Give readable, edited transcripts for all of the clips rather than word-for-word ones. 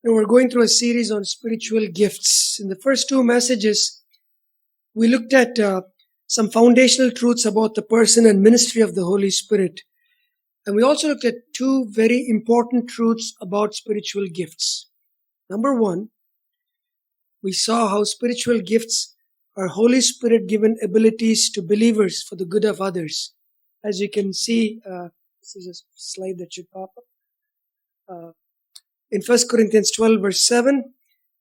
We're going through a series on spiritual gifts. In the first two messages, we looked at some foundational truths about the person and ministry of the Holy Spirit. And we also looked at two very important truths about spiritual gifts. Number one, we saw how spiritual gifts are Holy Spirit given abilities to believers for the good of others. As you can see, this is a slide that should pop up. In 1 Corinthians 12 verse 7,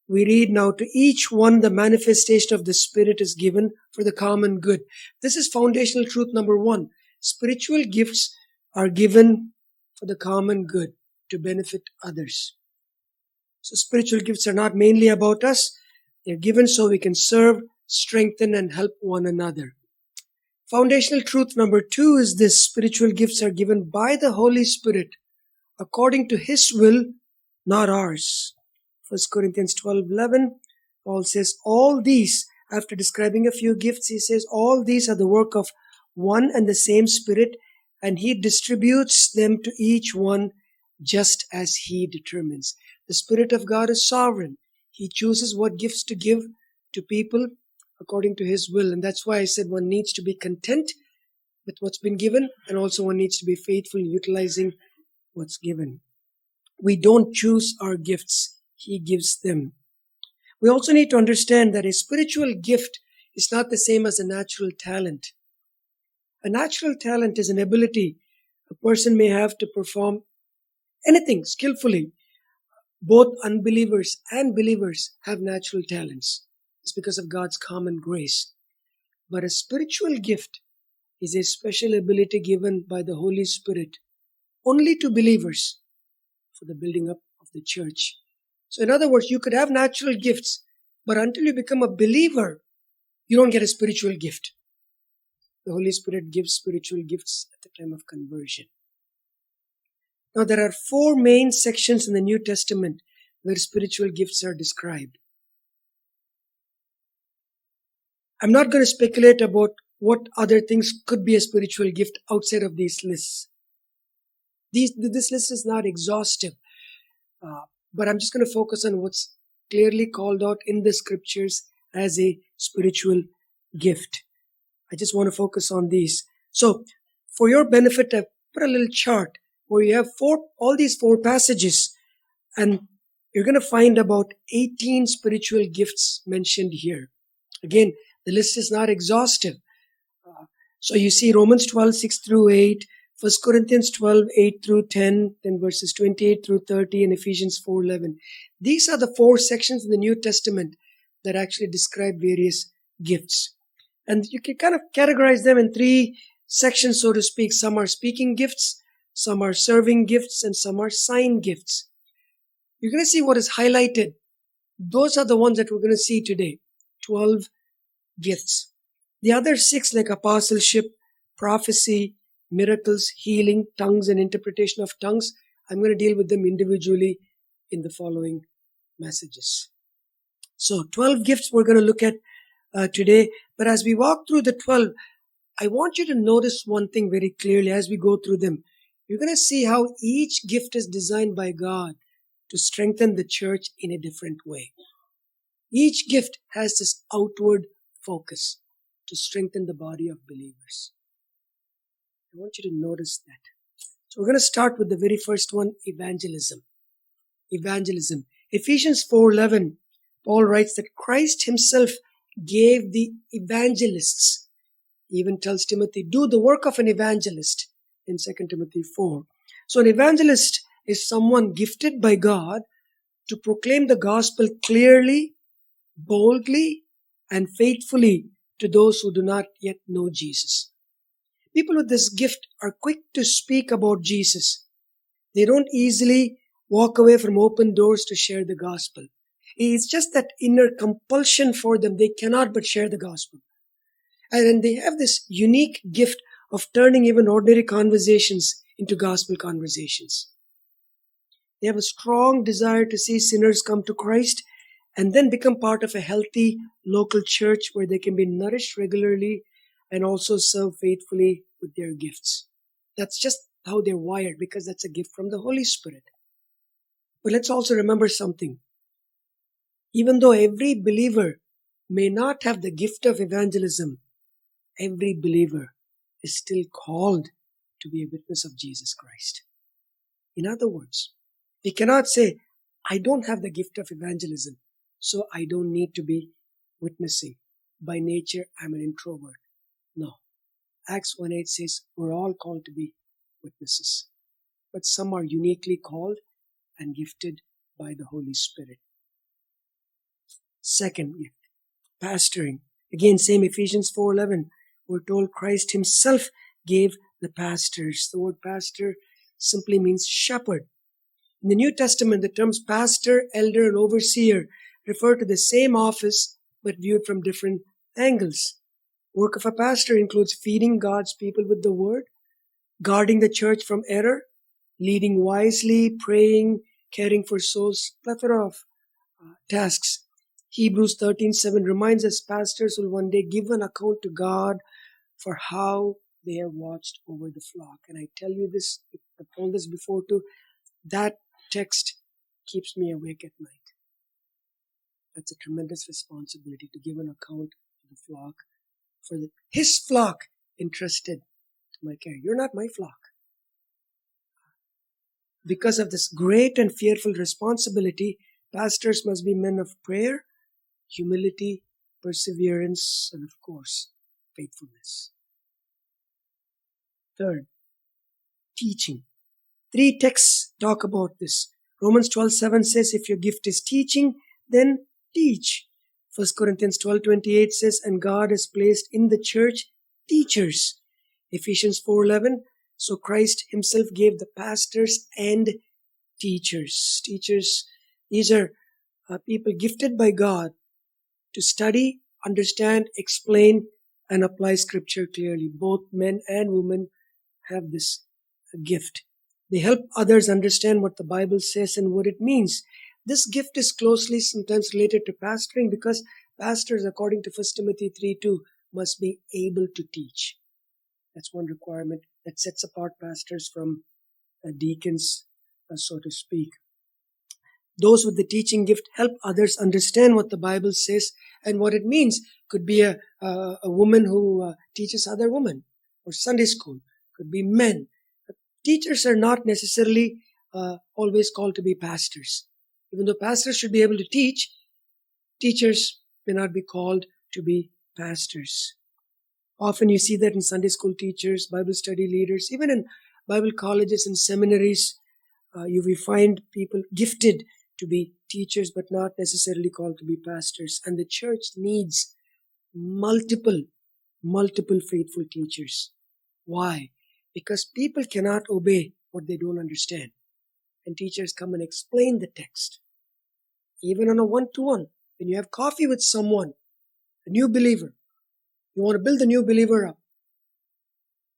we read, now to each one the manifestation of the Spirit is given for the common good. This is foundational truth number one. Spiritual gifts are given for the common good, to benefit others. So spiritual gifts are not mainly about us. They're given so we can serve, strengthen, and help one another. Foundational truth number two is this: spiritual gifts are given by the Holy Spirit according to His will, not ours. 1 Corinthians 12:11, Paul says, all these, after describing a few gifts, he says, all these are the work of one and the same Spirit, and He distributes them to each one just as He determines. The Spirit of God is sovereign. He chooses what gifts to give to people according to His will. And that's why I said one needs to be content with what's been given, and also one needs to be faithful in utilizing what's given. We don't choose our gifts. He gives them. We also need to understand that a spiritual gift is not the same as a natural talent. A natural talent is an ability a person may have to perform anything skillfully. Both unbelievers and believers have natural talents. It's because of God's common grace. But a spiritual gift is a special ability given by the Holy Spirit only to believers for the building up of the church. So in other words, you could have natural gifts, but until you become a believer, you don't get a spiritual gift. The Holy Spirit gives spiritual gifts at the time of conversion. Now there are four main sections in the New Testament where spiritual gifts are described. I'm not going to speculate about what other things could be a spiritual gift outside of these lists. This list is not exhaustive, but I'm just going to focus on what's clearly called out in the scriptures as a spiritual gift. I just want to focus on these. So, for your benefit, I've put a little chart where you have all these four passages, and you're going to find about 18 spiritual gifts mentioned here. Again, the list is not exhaustive. So you see Romans 12, 6 through 8, 1 Corinthians 12, 8 through 10, then verses 28 through 30, and Ephesians 4, 11. These are the four sections in the New Testament that actually describe various gifts. And you can kind of categorize them in three sections, so to speak. Some are speaking gifts, some are serving gifts, and some are sign gifts. You're going to see what is highlighted. Those are the ones that we're going to see today. 12 gifts. The other 6, like apostleship, prophecy, miracles, healing, tongues, and interpretation of tongues, I'm going to deal with them individually in the following messages. So 12 gifts we're going to look at today. But as we walk through the 12, I want you to notice one thing very clearly as we go through them. You're going to see how each gift is designed by God to strengthen the church in a different way. Each gift has this outward focus to strengthen the body of believers. I want you to notice that. So we're going to start with the very first one, evangelism. Evangelism. Ephesians 4:11, Paul writes that Christ himself gave the evangelists. He even tells Timothy, do the work of an evangelist in 2 Timothy 4. So an evangelist is someone gifted by God to proclaim the gospel clearly, boldly, and faithfully to those who do not yet know Jesus. People with this gift are quick to speak about Jesus. They don't easily walk away from open doors to share the gospel. It's just that inner compulsion for them. They cannot but share the gospel. And they have this unique gift of turning even ordinary conversations into gospel conversations. They have a strong desire to see sinners come to Christ and then become part of a healthy local church where they can be nourished regularly and also serve faithfully with their gifts. That's just how they're wired, because that's a gift from the Holy Spirit. But let's also remember something. Even though every believer may not have the gift of evangelism, every believer is still called to be a witness of Jesus Christ. In other words, we cannot say, I don't have the gift of evangelism, so I don't need to be witnessing. By nature, I'm an introvert. No. Acts 1:8 says we're all called to be witnesses. But some are uniquely called and gifted by the Holy Spirit. Second gift, pastoring. Again, same Ephesians 4:11. We're told Christ himself gave the pastors. The word pastor simply means shepherd. In the New Testament, the terms pastor, elder, and overseer refer to the same office but viewed from different angles. Work of a pastor includes feeding God's people with the word, guarding the church from error, leading wisely, praying, caring for souls, plethora of tasks. Hebrews 13:7 reminds us pastors will one day give an account to God for how they have watched over the flock. And I tell you this, I've told this before too, that text keeps me awake at night. That's a tremendous responsibility to give an account to the flock, for his flock entrusted to my care. You're not my flock. Because of this great and fearful responsibility, pastors must be men of prayer, humility, perseverance, and of course, faithfulness. Third, teaching. 3 texts talk about this. Romans 12:7 says, if your gift is teaching, then teach. 1 Corinthians 12:28 says, and God has placed in the church teachers. Ephesians 4:11, so Christ himself gave the pastors and teachers. Teachers, these are people gifted by God to study, understand, explain, and apply scripture clearly. Both men and women have this gift. They help others understand what the Bible says and what it means. This gift is closely sometimes related to pastoring because pastors, according to 1 Timothy 3:2, must be able to teach. That's one requirement that sets apart pastors from deacons, so to speak. Those with the teaching gift help others understand what the Bible says and what it means. Could be a woman who teaches other women, or Sunday school. Could be men. Teachers are not necessarily always called to be pastors. Even though pastors should be able to teach, teachers may not be called to be pastors. Often you see that in Sunday school teachers, Bible study leaders, even in Bible colleges and seminaries, you will find people gifted to be teachers but not necessarily called to be pastors. And the church needs multiple faithful teachers. Why? Because people cannot obey what they don't understand. And teachers come and explain the text. Even on a one-to-one, when you have coffee with someone, a new believer, you want to build the new believer up.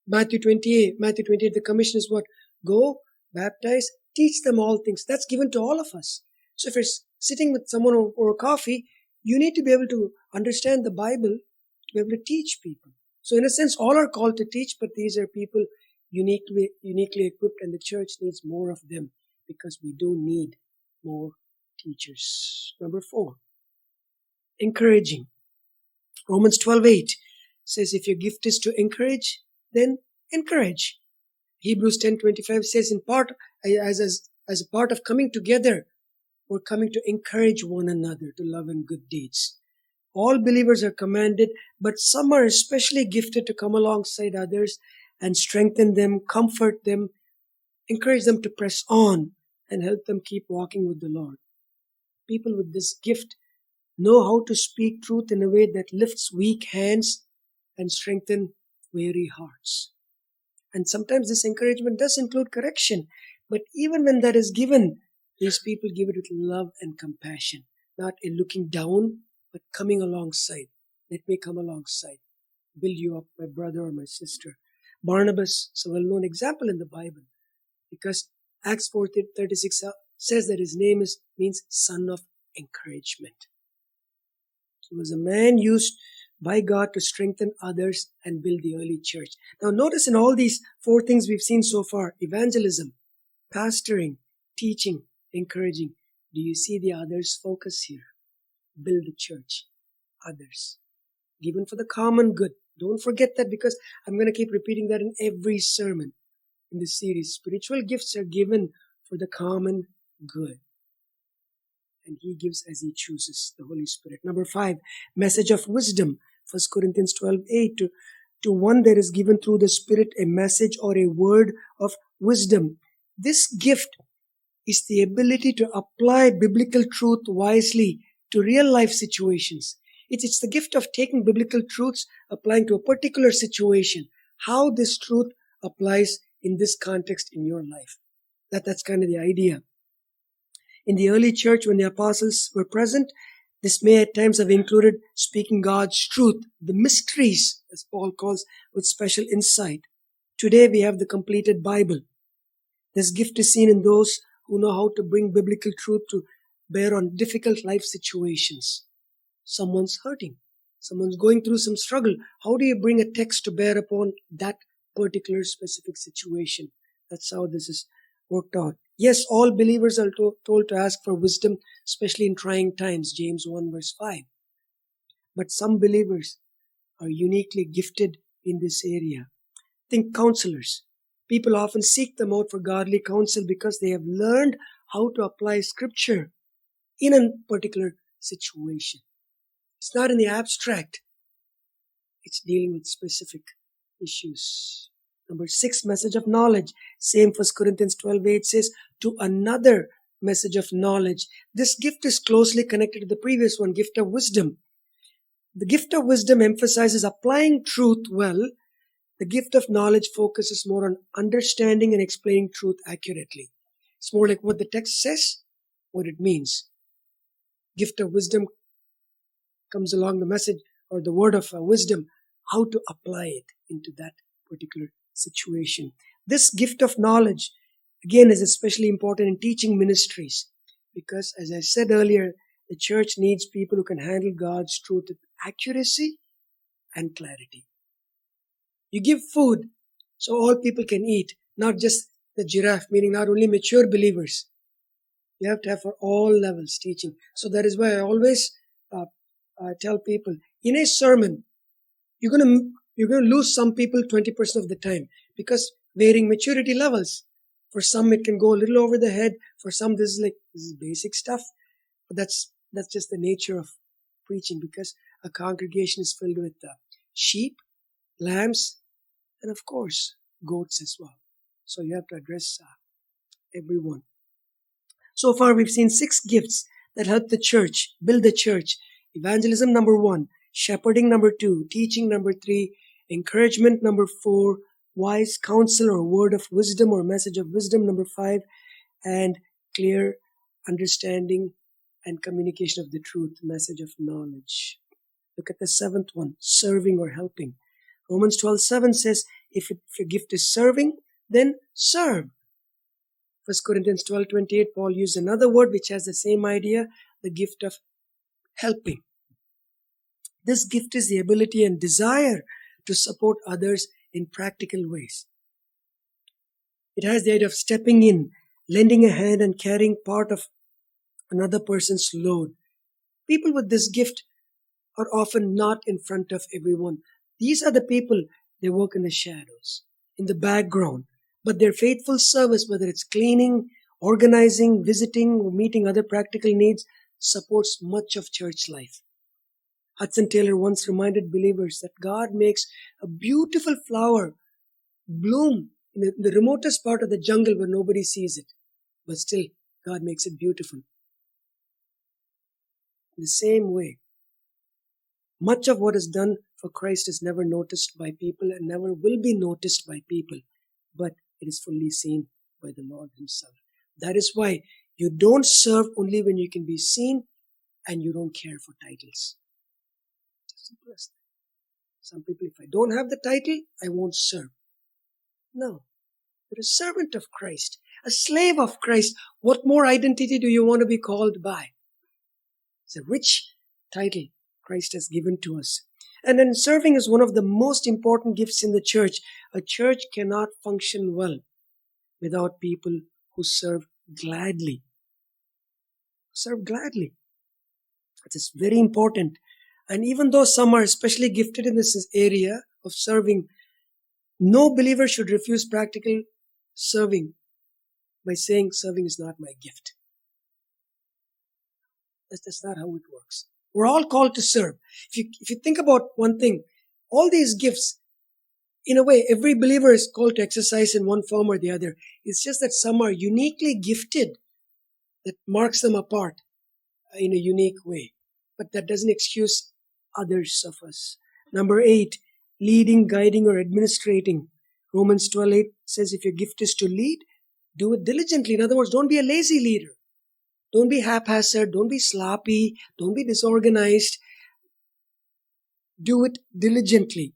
Matthew 28, the commission is what? Go, baptize, teach them all things. That's given to all of us. So if you're sitting with someone over coffee, you need to be able to understand the Bible to be able to teach people. So in a sense, all are called to teach, but these are people uniquely equipped, and the church needs more of them because we do need more teachers. Number 4, encouraging. Romans 12:8 says, if your gift is to encourage, then encourage. Hebrews 10:25 says, in part, as a part of coming together, we're coming to encourage one another to love and good deeds. All believers are commanded, but some are especially gifted to come alongside others and strengthen them, comfort them, encourage them to press on, and help them keep walking with the Lord. People with this gift know how to speak truth in a way that lifts weak hands and strengthen weary hearts. And sometimes this encouragement does include correction, but even when that is given, these people give it with love and compassion, not a looking down, but coming alongside. Let me come alongside, build you up, my brother or my sister. Barnabas is a well-known example in the Bible because Acts 4:36 says that his name means son of encouragement. He was a man used by God to strengthen others and build the early church. Now notice in all these 4 things we've seen so far, evangelism, pastoring, teaching, encouraging. Do you see the others focus here? Build the church. Others. Given for the common good. Don't forget that, because I'm going to keep repeating that in every sermon in this series. Spiritual gifts are given for the common good. And He gives as He chooses, the Holy Spirit. Number 5, message of wisdom. 1 Corinthians 12:8. To one there is given through the Spirit a message or a word of wisdom. This gift is the ability to apply biblical truth wisely to real life situations. It's the gift of taking biblical truths, applying to a particular situation, how this truth applies in this context in your life. That's kind of the idea. In the early church, when the apostles were present, this may at times have included speaking God's truth, the mysteries, as Paul calls, with special insight. Today we have the completed Bible. This gift is seen in those who know how to bring biblical truth to bear on difficult life situations. Someone's hurting. Someone's going through some struggle. How do you bring a text to bear upon that particular specific situation? That's how this is worked out. Yes, all believers are told to ask for wisdom, especially in trying times, James 1 verse 5. But some believers are uniquely gifted in this area. Think counselors. People often seek them out for godly counsel because they have learned how to apply scripture in a particular situation. It's not in the abstract. It's dealing with specific issues. Number 6, message of knowledge. Same 1 Corinthians 12:8 says, to another message of knowledge. This gift is closely connected to the previous one, gift of wisdom. The gift of wisdom emphasizes applying truth well. The gift of knowledge focuses more on understanding and explaining truth accurately. It's more like what the text says, what it means. Gift of wisdom comes along the message or the word of wisdom, how to apply it into that particular situation. This gift of knowledge, again, is especially important in teaching ministries because, as I said earlier, the church needs people who can handle God's truth with accuracy and clarity. You give food so all people can eat, not just the giraffe, meaning not only mature believers. You have to have for all levels teaching. So that is why I always tell people, in a sermon, you're going to lose some people 20% of the time because varying maturity levels. For some, it can go a little over the head. For some, this is basic stuff. But that's just the nature of preaching because a congregation is filled with sheep, lambs, and of course, goats as well. So you have to address everyone. So far, we've seen 6 gifts that help the church, build the church. Evangelism, number 1. Shepherding, number 2. Teaching, number 3. Encouragement, number 4. Wise counsel or word of wisdom or message of wisdom, number 5. And clear understanding and communication of the truth, message of knowledge. Look at the 7th one, serving or helping. Romans 12:7 says, if your gift is serving, then serve. 1 Corinthians 12:28, Paul used another word which has the same idea, the gift of helping. This gift is the ability and desire to support others in practical ways. It has the idea of stepping in, lending a hand and carrying part of another person's load. People with this gift are often not in front of everyone. These are the people, they work in the shadows, in the background. But their faithful service, whether it's cleaning, organizing, visiting, or meeting other practical needs, supports much of church life. Hudson Taylor once reminded believers that God makes a beautiful flower bloom in the remotest part of the jungle where nobody sees it. But still, God makes it beautiful. In the same way, much of what is done for Christ is never noticed by people and never will be noticed by people. But it is fully seen by the Lord Himself. That is why you don't serve only when you can be seen and you don't care for titles. Simple as that. Some people, if I don't have the title, I won't serve. No. You're a servant of Christ, a slave of Christ. What more identity do you want to be called by? It's a rich title Christ has given to us. And then serving is one of the most important gifts in the church. A church cannot function well without people who serve gladly. serve gladly. It is very important. And even though some are especially gifted in this area of serving, no believer should refuse practical serving by saying serving is not my gift. That's not how it works. We're all called to serve. If you think about one thing, all these gifts, in a way, every believer is called to exercise in one form or the other. It's just that some are uniquely gifted that marks them apart in a unique way. But that doesn't excuse others of us. Number 8, leading, guiding, or administrating. Romans 12:8 says if your gift is to lead, do it diligently. In other words, don't be a lazy leader. Don't be haphazard. Don't be sloppy. Don't be disorganized. Do it diligently.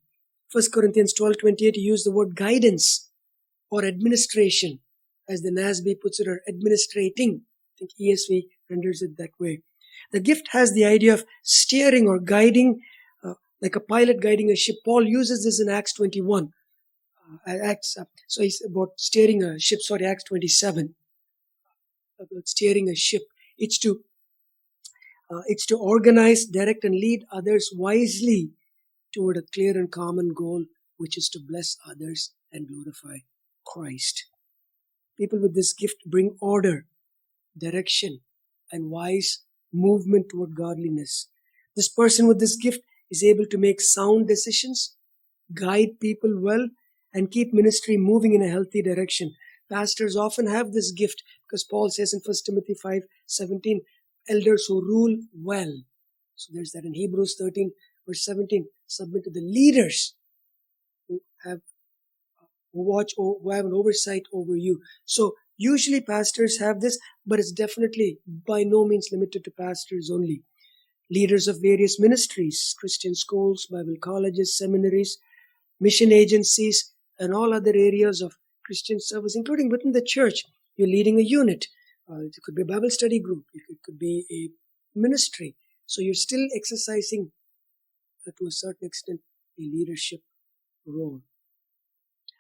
1 Corinthians 12:28, he used the word guidance or administration, as the NASB puts it, or administrating. I think ESV renders it that way. The gift has the idea of steering or guiding, like a pilot guiding a ship. Paul uses this in Acts 21. So he's about steering a ship, Acts 27. About steering a ship. It's to organize, direct, and lead others wisely toward a clear and common goal, which is to bless others and glorify Christ. People with this gift bring order, direction, and wise movement toward godliness. This person with this gift is able to make sound decisions, guide people well, and keep ministry moving in a healthy direction. Pastors often have this gift because Paul says in 1 Timothy 5:17, elders who rule well. So there's that in Hebrews 13 verse 17, submit to the leaders who have an oversight over you. So usually pastors have this, but it's definitely by no means limited to pastors only. Leaders of various ministries, Christian schools, Bible colleges, seminaries, mission agencies, and all other areas of Christian service, including within the church. You're leading a unit. It could be a Bible study group. It could be a ministry. So you're still exercising, to a certain extent, a leadership role.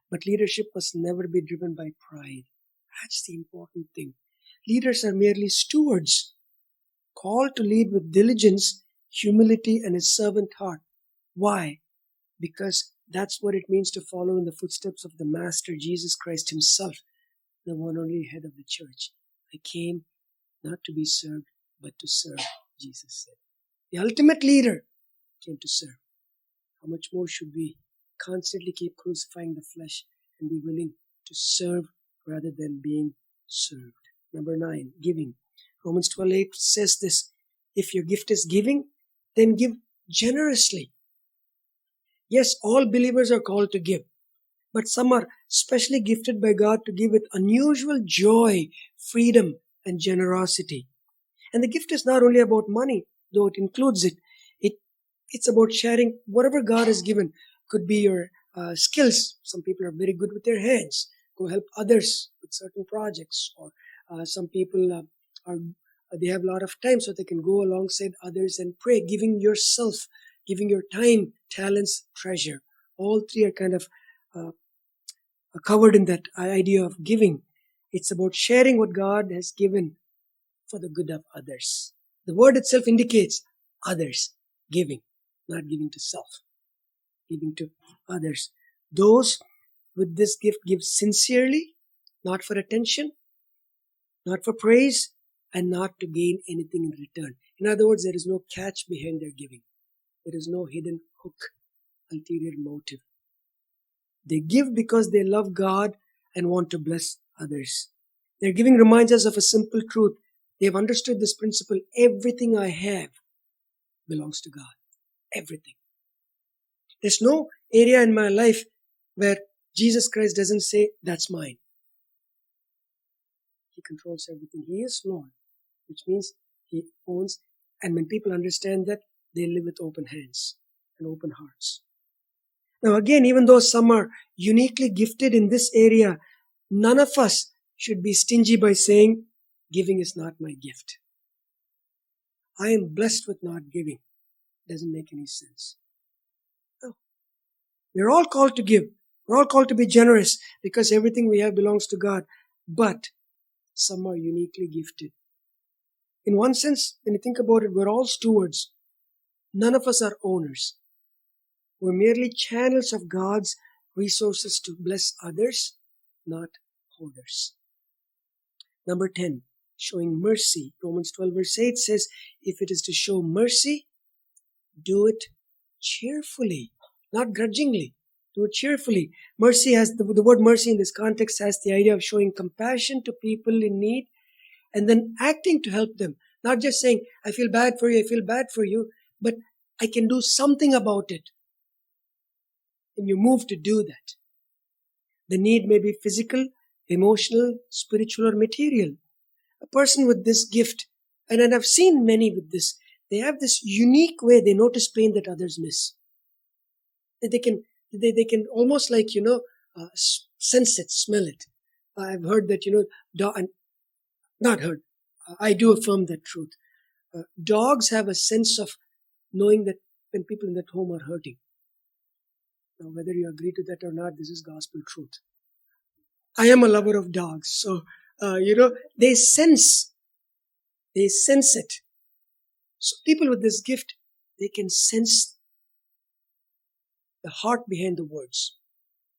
But leadership must never be driven by pride. That's the important thing. Leaders are merely stewards, called to lead with diligence, humility, and a servant heart. Why? Because that's what it means to follow in the footsteps of the Master Jesus Christ himself, the one only head of the church. I came not to be served, but to serve, Jesus said. The ultimate leader came to serve. How much more should we constantly keep crucifying the flesh and be willing to serve rather than being served? Number 9, giving. Romans 12:8 says this, if your gift is giving, then give generously. Yes, all believers are called to give, but some are specially gifted by God to give with unusual joy, freedom, and generosity. And the gift is not only about money, though it includes it. It's about sharing whatever God has given. Could be your skills. Some people are very good with their hands. Go help others with certain projects. Or some people they have a lot of time, so they can go alongside others and pray, giving yourself, giving your time, talents, treasure. All three are kind of covered in that idea of giving. It's about sharing what God has given for the good of others. The word itself indicates others, giving, not giving to self, giving to others. Those with this gift give sincerely, not for attention, not for praise, and not to gain anything in return. In other words, there is no catch behind their giving. There is no hidden hook, ulterior motive. They give because they love God and want to bless others. Their giving reminds us of a simple truth. They have understood this principle. Everything I have belongs to God. Everything. There's no area in my life where Jesus Christ doesn't say, that's mine. He controls everything. He is Lord, which means He owns. And when people understand that, they live with open hands and open hearts. Now again, even though some are uniquely gifted in this area, none of us should be stingy by saying, giving is not my gift. I am blessed with not giving. Doesn't make any sense. No. We're all called to give. We're all called to be generous because everything we have belongs to God. But some are uniquely gifted In one sense, when you think about it, we're all stewards. None of us are owners. We're merely channels of God's resources to bless others, not hoarders. Number 10, showing mercy. Romans 12 verse 8 says, if it is to show mercy, do it cheerfully, not grudgingly. Do it cheerfully. Mercy has, the word mercy in this context has the idea of showing compassion to people in need and then acting to help them. Not just saying, I feel bad for you, but I can do something about it. And you move to do that. The need may be physical, emotional, spiritual, or material. A person with this gift, and I've seen many with this, they have this unique way they notice pain that others miss. That they can almost like, sense it, smell it. I've heard that, not heard, I do affirm that truth. Dogs have a sense of knowing that when people in that home are hurting. Now, whether you agree to that or not, this is gospel truth. I am a lover of dogs, so, they sense it. So people with this gift, they can sense the heart behind the words,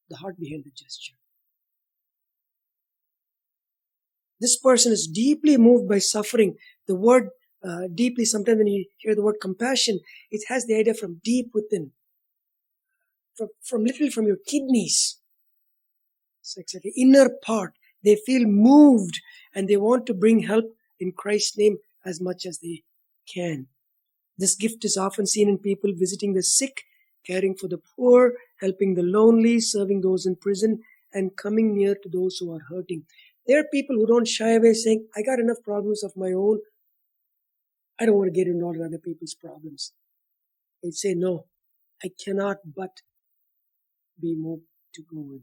the heart behind the gesture. This person is deeply moved by suffering. The word deeply, sometimes when you hear the word compassion, it has the idea from deep within, from literally from your kidneys. It's like the inner part. They feel moved and they want to bring help in Christ's name as much as they can. This gift is often seen in people visiting the sick, caring for the poor, helping the lonely, serving those in prison, and coming near to those who are hurting. There are people who don't shy away saying, I got enough problems of my own. I don't want to get involved in other people's problems. They say, no, I cannot but be moved to go in.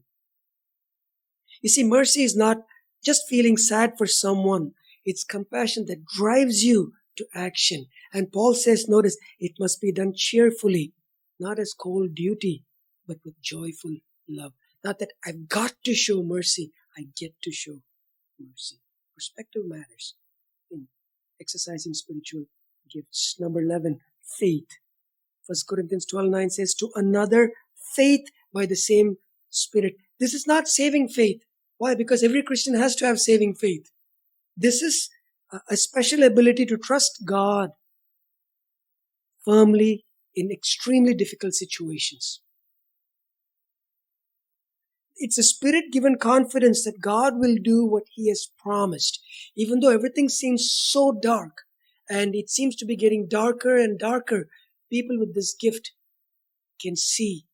You see, mercy is not just feeling sad for someone. It's compassion that drives you to action. And Paul says, notice, it must be done cheerfully, not as cold duty, but with joyful love. Not that I've got to show mercy, I get to show mercy. Perspective matters in exercising spiritual gifts. Number 11, faith. 1 Corinthians 12:9 says, to another, faith by the same Spirit. This is not saving faith. Why? Because every Christian has to have saving faith. This is a special ability to trust God firmly in extremely difficult situations. It's a Spirit-given confidence that God will do what He has promised. Even though everything seems so dark and it seems to be getting darker and darker, people with this gift can see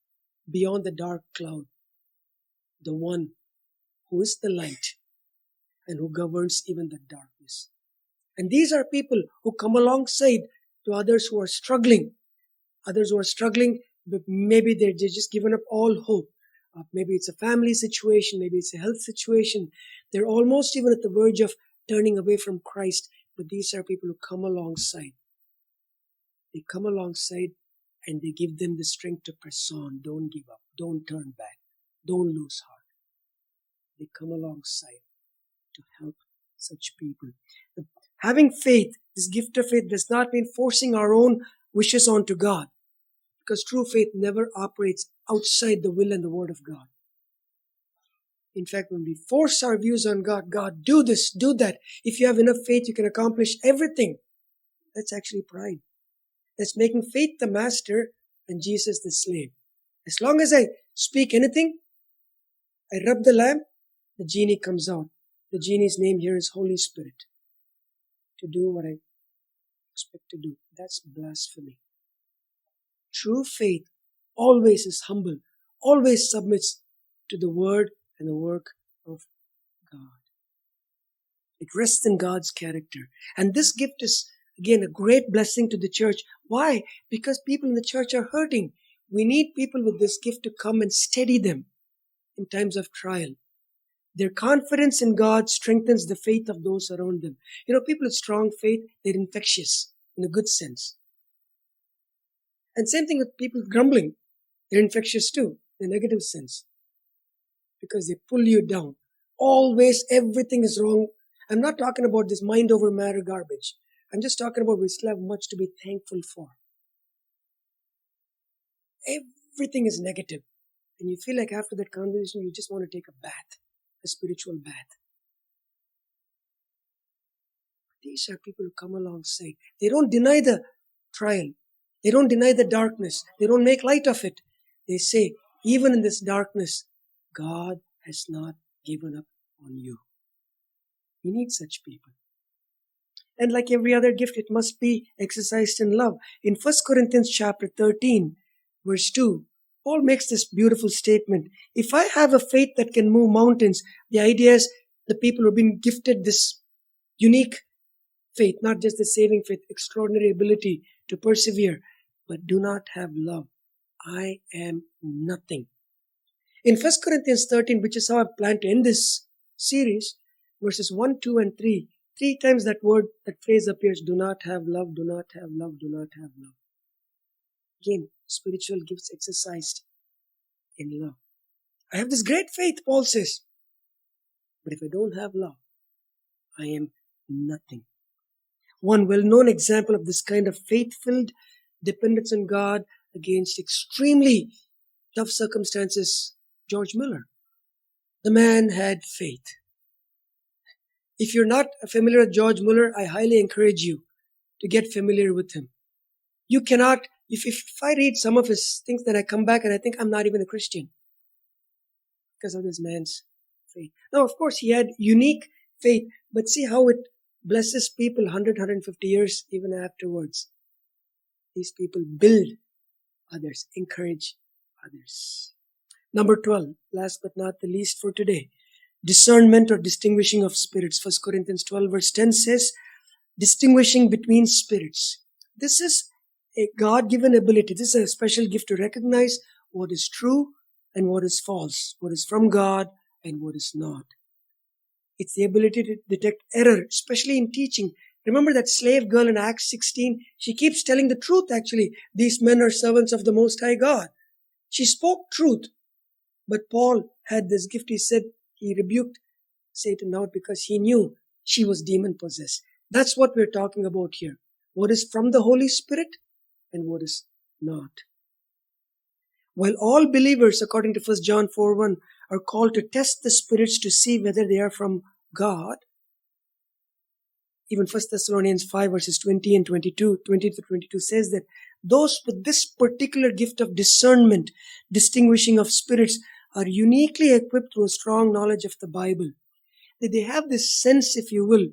beyond the dark cloud the one who is the light and who governs even the darkness. And these are people who come alongside to others who are struggling. Others who are struggling, but maybe they're just given up all hope. Maybe it's a family situation, maybe it's a health situation. They're almost even at the verge of turning away from Christ. But these are people who come alongside. They come alongside and they give them the strength to press on. Don't give up. Don't turn back. Don't lose heart. They come alongside to help such people. Having faith, this gift of faith, does not mean forcing our own wishes onto God. Because true faith never operates outside the will and the word of God. In fact, when we force our views on God, God, do this, do that. If you have enough faith, you can accomplish everything. That's actually pride. That's making faith the master and Jesus the slave. As long as I speak anything, I rub the lamp, the genie comes out. The genie's name here is Holy Spirit. To do what I expect to do. That's blasphemy. True faith always is humble, always submits to the word and the work of God. It rests in God's character. And this gift is, again, a great blessing to the church. Why? Because people in the church are hurting. We need people with this gift to come and steady them in times of trial. Their confidence in God strengthens the faith of those around them. People with strong faith, they're infectious in a good sense. And same thing with people grumbling. They're infectious too, in a negative sense. Because they pull you down. Always everything is wrong. I'm not talking about this mind over matter garbage. I'm just talking about we still have much to be thankful for. Everything is negative. And you feel like after that conversation, you just want to take a bath, a spiritual bath. These are people who come alongside. They don't deny the trial. They don't deny the darkness. They don't make light of it. They say, even in this darkness, God has not given up on you. We need such people. And like every other gift, it must be exercised in love. In 1 Corinthians chapter 13, verse 2, Paul makes this beautiful statement. If I have a faith that can move mountains, the idea is the people who have been gifted this unique faith, not just the saving faith, extraordinary ability to persevere, but do not have love. I am nothing. In 1 Corinthians 13, which is how I plan to end this series, verses 1, 2, and 3, three times that phrase appears, do not have love, do not have love, do not have love. Again, spiritual gifts exercised in love. I have this great faith, Paul says, but if I don't have love, I am nothing. One well-known example of this kind of faith-filled dependence on God against extremely tough circumstances, George Miller. The man had faith. If you're not familiar with George Miller, I highly encourage you to get familiar with him. You cannot, if I read some of his things, then I come back and I think I'm not even a Christian because of this man's faith. Now, of course, he had unique faith, but see how it blesses people 100, 150 years even afterwards. These people build others, encourage others. Number 12, last but not the least for today, discernment or distinguishing of spirits. 1 Corinthians 12 verse 10 says, distinguishing between spirits. This is a God-given ability. This is a special gift to recognize what is true and what is false, what is from God and what is not. It's the ability to detect error, especially in teaching. Remember that slave girl in Acts 16? She keeps telling the truth actually. These men are servants of the Most High God. She spoke truth. But Paul had this gift. He said he rebuked Satan out because he knew she was demon-possessed. That's what we're talking about here. What is from the Holy Spirit and what is not. While all believers, according to 1 John 4:1, are called to test the spirits to see whether they are from God, even 1 Thessalonians 5 verses 20 and 22, 20 to 22 says that those with this particular gift of discernment, distinguishing of spirits, are uniquely equipped through a strong knowledge of the Bible. That they have this sense, if you will,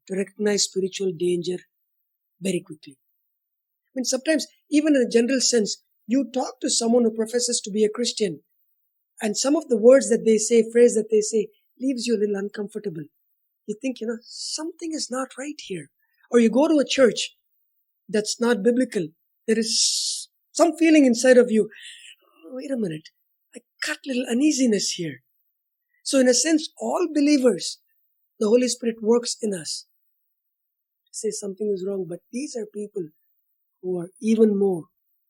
to recognize spiritual danger very quickly. I mean, sometimes, even in a general sense, you talk to someone who professes to be a Christian, and some of the words that they say, phrase that they say, leaves you a little uncomfortable. You think, something is not right here. Or you go to a church that's not biblical. There is some feeling inside of you, oh, wait a minute, I got a little uneasiness here. So in a sense, all believers, the Holy Spirit works in us to say something is wrong. But these are people who are even more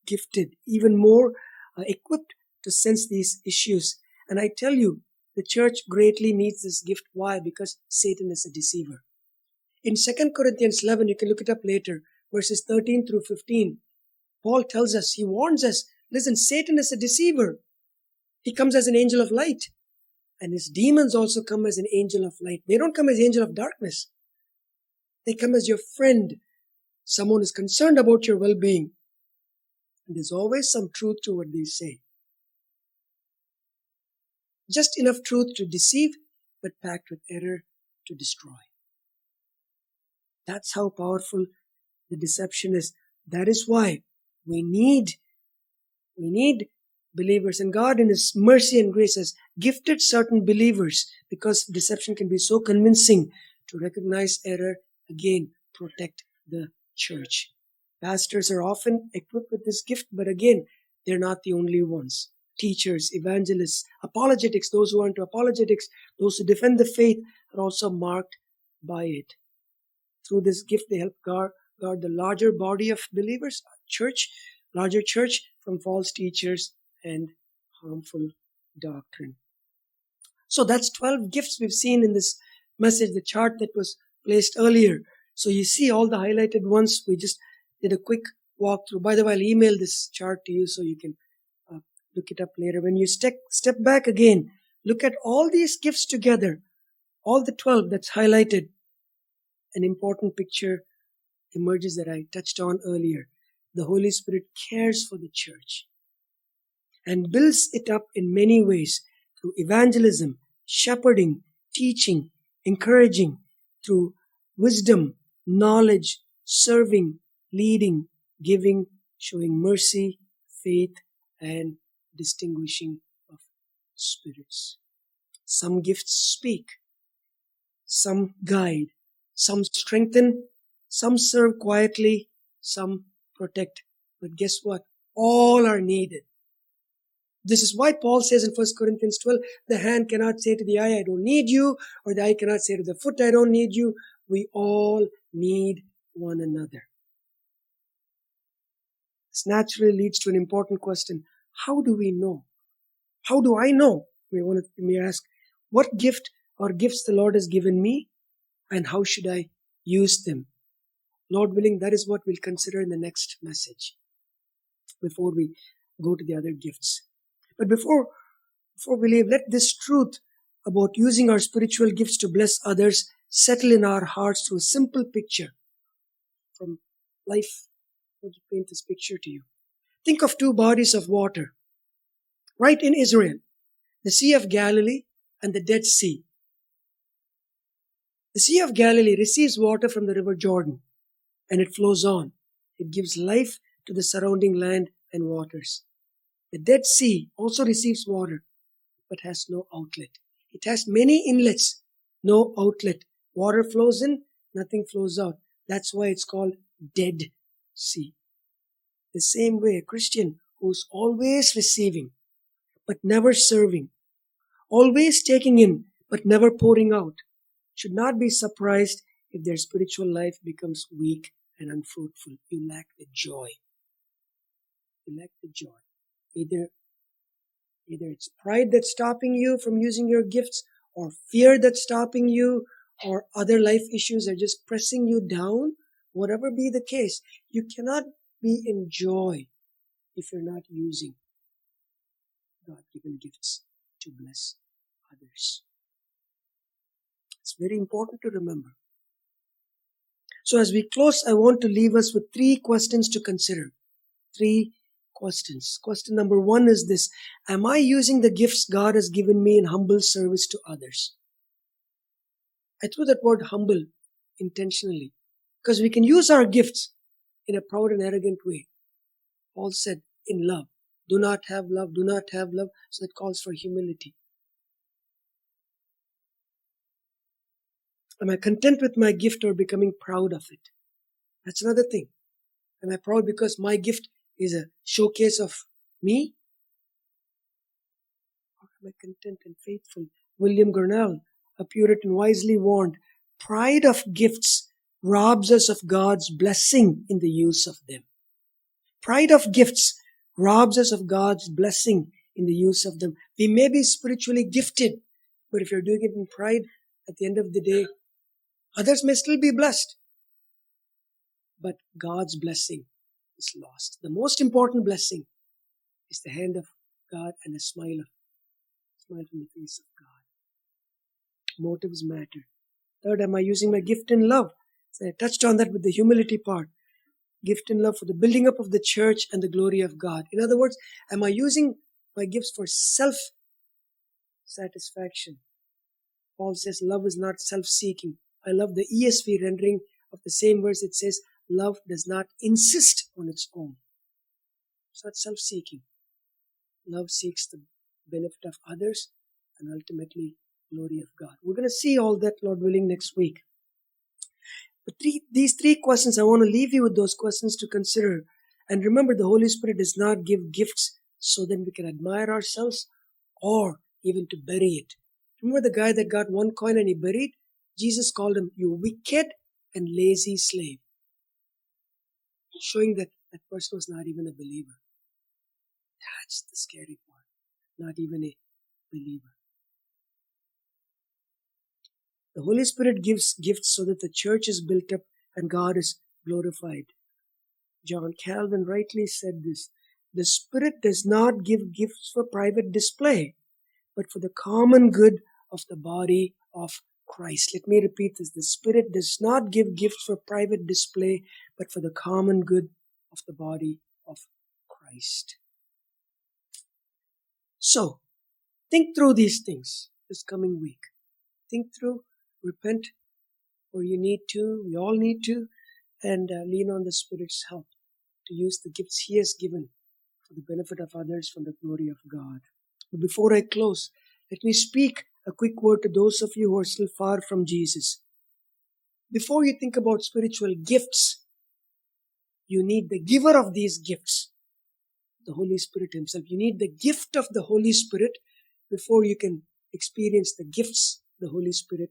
gifted, even more equipped to sense these issues. And I tell you, the church greatly needs this gift. Why? Because Satan is a deceiver. In 2 Corinthians 11, you can look it up later, verses 13 through 15, Paul tells us, he warns us, listen, Satan is a deceiver. He comes as an angel of light. And his demons also come as an angel of light. They don't come as angel of darkness. They come as your friend. Someone is concerned about your well-being. And there's always some truth to what they say. Just enough truth to deceive, but packed with error to destroy. That's how powerful the deception is. That is why we need believers. And God in His mercy and grace has gifted certain believers, because deception can be so convincing, to recognize error, again, protect the church. Pastors are often equipped with this gift, but again, they're not the only ones. Teachers, evangelists, apologetics, those who are into apologetics, those who defend the faith, are also marked by it. Through this gift, they help guard the larger body of believers, larger church, from false teachers and harmful doctrine. So that's 12 gifts we've seen in this message, the chart that was placed earlier. So you see all the highlighted ones. We just did a quick walkthrough. By the way, I'll email this chart to you so you can look it up later. When you step back again, look at all these gifts together, all the 12 that's highlighted. An important picture emerges that I touched on earlier. The Holy Spirit cares for the church and builds it up in many ways through evangelism, shepherding, teaching, encouraging, through wisdom, knowledge, serving, leading, giving, showing mercy, faith, and distinguishing of spirits. Some gifts speak, some guide, some strengthen, some serve quietly, some protect. But guess what? All are needed. This is why Paul says in 1 Corinthians 12, the hand cannot say to the eye, I don't need you, or the eye cannot say to the foot, I don't need you. We all need one another. This naturally leads to an important question. How do we know? How do I know? We may ask, what gift or gifts the Lord has given me, and how should I use them? Lord willing, that is what we'll consider in the next message before we go to the other gifts. But before we leave, let this truth about using our spiritual gifts to bless others settle in our hearts through a simple picture from life. I want to paint this picture to you. Think of two bodies of water right in Israel, the Sea of Galilee and the Dead Sea. The Sea of Galilee receives water from the River Jordan and it flows on. It gives life to the surrounding land and waters. The Dead Sea also receives water, but has no outlet. It has many inlets, no outlet. Water flows in, nothing flows out. That's why it's called Dead Sea. The same way, a Christian who's always receiving, but never serving, always taking in, but never pouring out, should not be surprised if their spiritual life becomes weak and unfruitful. You lack the joy. You lack the joy. Either it's pride that's stopping you from using your gifts, or fear that's stopping you, or other life issues are just pressing you down. Whatever be the case, you cannot be in joy if you're not using God-given gifts to bless others. It's very important to remember. So as we close, I want to leave us with 3 questions to consider. 3 questions. Question number 1 is this. Am I using the gifts God has given me in humble service to others? I threw that word humble intentionally because we can use our gifts in a proud and arrogant way. Paul said, in love. Do not have love, do not have love. So it calls for humility. Am I content with my gift or becoming proud of it? That's another thing. Am I proud because my gift is a showcase of me? Or am I content and faithful? William Gurnall, a Puritan, wisely warned, pride of gifts robs us of God's blessing in the use of them. Pride of gifts robs us of God's blessing in the use of them. We may be spiritually gifted, but if you're doing it in pride, at the end of the day, others may still be blessed, but God's blessing is lost. The most important blessing is the hand of God and a smile from the face of God. Motives matter. Third, am I using my gift in love? So I touched on that with the humility part. Gift in love for the building up of the church and the glory of God. In other words, am I using my gifts for self-satisfaction? Paul says love is not self-seeking. I love the ESV rendering of the same verse. It says, love does not insist on its own. It's not self-seeking. Love seeks the benefit of others and ultimately glory of God. We're going to see all that, Lord willing, next week. But these 3 questions, I want to leave you with those questions to consider. And remember, the Holy Spirit does not give gifts so that we can admire ourselves or even to bury it. Remember the guy that got 1 coin and he buried? Jesus called him, you wicked and lazy slave. Showing that that person was not even a believer. That's the scary part. Not even a believer. The Holy Spirit gives gifts so that the church is built up and God is glorified. John Calvin rightly said this: the Spirit does not give gifts for private display, but for the common good of the body of Christ. Let me repeat this. The Spirit does not give gifts for private display, but for the common good of the body of Christ. So, think through these things this coming week. Think through, repent where you need to, we all need to, and lean on the Spirit's help to use the gifts He has given for the benefit of others for the glory of God. But before I close, let me speak a quick word to those of you who are still far from Jesus. Before you think about spiritual gifts, you need the giver of these gifts, the Holy Spirit Himself. You need the gift of the Holy Spirit before you can experience the gifts the Holy Spirit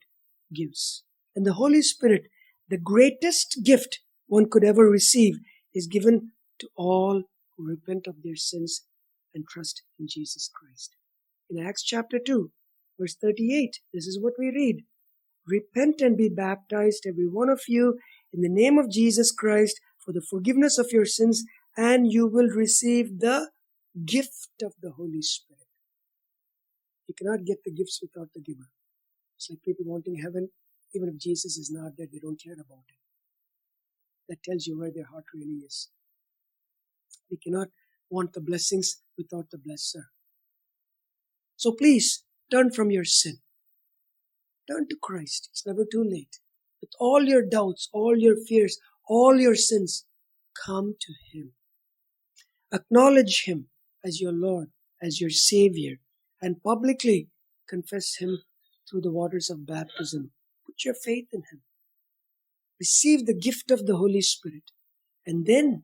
gives. And the Holy Spirit, the greatest gift one could ever receive, is given to all who repent of their sins and trust in Jesus Christ. In Acts chapter 2, verse 38, this is what we read. Repent and be baptized, every one of you, in the name of Jesus Christ for the forgiveness of your sins, and you will receive the gift of the Holy Spirit. You cannot get the gifts without the giver. It's like people wanting heaven, even if Jesus is not there, they don't care about it. That tells you where their heart really is. We cannot want the blessings without the blesser. So please, turn from your sin. Turn to Christ. It's never too late. With all your doubts, all your fears, all your sins, come to Him. Acknowledge Him as your Lord, as your Savior, and publicly confess Him through the waters of baptism. Put your faith in Him. Receive the gift of the Holy Spirit, and then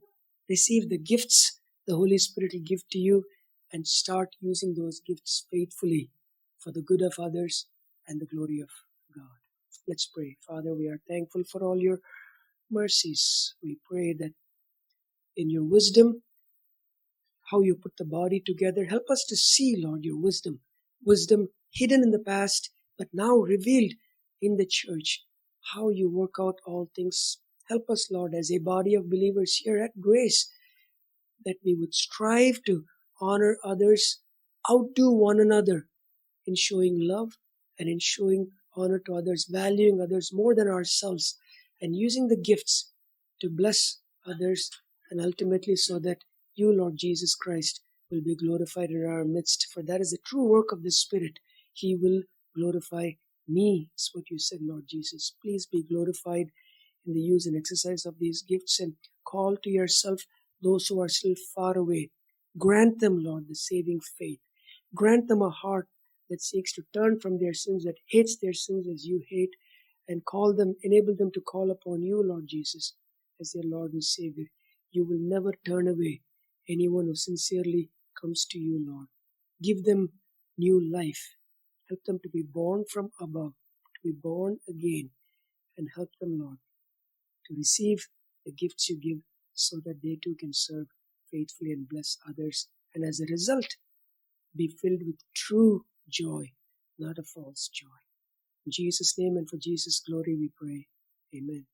receive the gifts the Holy Spirit will give to you, and start using those gifts faithfully for the good of others and the glory of God. Let's pray. Father, we are thankful for all your mercies. We pray that in your wisdom, how you put the body together, help us to see, Lord, your wisdom. Wisdom hidden in the past, but now revealed in the church. How you work out all things. Help us, Lord, as a body of believers here at Grace, that we would strive to honor others, outdo one another in showing love and in showing honor to others, valuing others more than ourselves, and using the gifts to bless others, and ultimately so that you, Lord Jesus Christ, will be glorified in our midst. For that is the true work of the Spirit. He will glorify me. It's what you said, Lord Jesus. Please be glorified in the use and exercise of these gifts, and call to yourself those who are still far away. Grant them, Lord, the saving faith. Grant them a heart that seeks to turn from their sins, that hates their sins as you hate, and enable them to call upon you, Lord Jesus, as their Lord and Savior. You will never turn away anyone who sincerely comes to you, Lord. Give them new life. Help them to be born from above, to be born again, and help them, Lord, to receive the gifts you give so that they too can serve faithfully and bless others, and as a result, be filled with true joy, not a false joy. In Jesus' name and for Jesus' glory we pray. Amen.